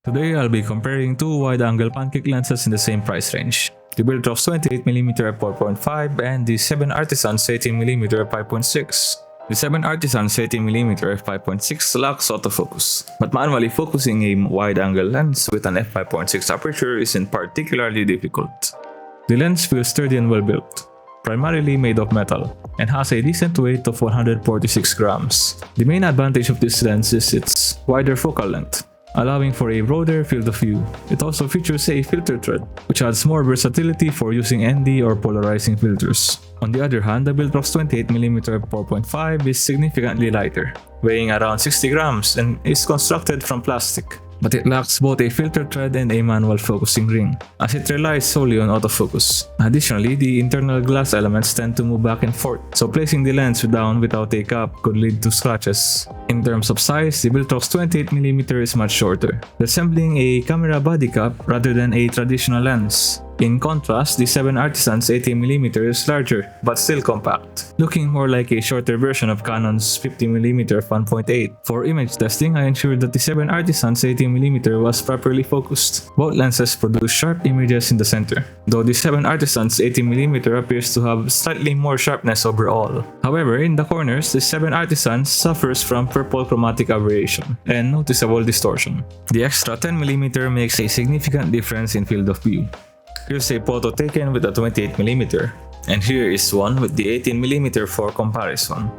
Today I'll be comparing two wide-angle pancake lenses in the same price range, the Viltrox 28mm f4.5 and the 7Artisans 18mm f5.6. The 7Artisans 18mm f5.6 lacks autofocus, but manually focusing a wide-angle lens with an f5.6 aperture isn't particularly difficult. The lens feels sturdy and well-built, primarily made of metal, and has a decent weight of 146 grams. The main advantage of this lens is its wider focal length, allowing for a broader field of view. It also features a filter thread, which adds more versatility for using ND or polarizing filters. On the other hand, the Viltrox 28mm f4.5 is significantly lighter, weighing around 60 grams and is constructed from plastic. But it lacks both a filter thread and a manual focusing ring, as it relies solely on autofocus. Additionally, the internal glass elements tend to move back and forth, so placing the lens down without a cap could lead to scratches. In terms of size, the Viltrox 28mm is much shorter, resembling a camera body cap rather than a traditional lens. In contrast, the 7Artisans 18mm is larger, but still compact, looking more like a shorter version of Canon's 50mm f1.8. For image testing, I ensured that the 7Artisans 18mm was properly focused. Both lenses produce sharp images in the center, though the 7Artisans 18mm appears to have slightly more sharpness overall. However, in the corners, the 7Artisans suffers from purple chromatic aberration and noticeable distortion. The extra 10mm makes a significant difference in field of view. Here's a photo taken with a 28mm, and here is one with the 18mm for comparison.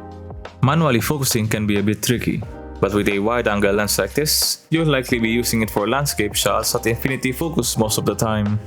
Manually focusing can be a bit tricky, but with a wide-angle lens like this, you'll likely be using it for landscape shots at infinity focus most of the time.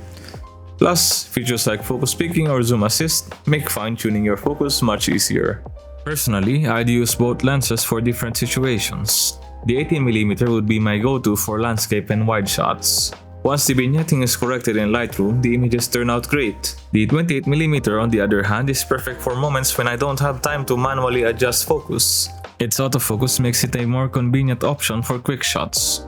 Plus, features like focus peaking or zoom assist make fine-tuning your focus much easier. Personally, I'd use both lenses for different situations. The 18mm would be my go-to for landscape and wide shots. Once the vignetting is corrected in Lightroom, the images turn out great. The 28mm on the other hand is perfect for moments when I don't have time to manually adjust focus. Its autofocus makes it a more convenient option for quick shots.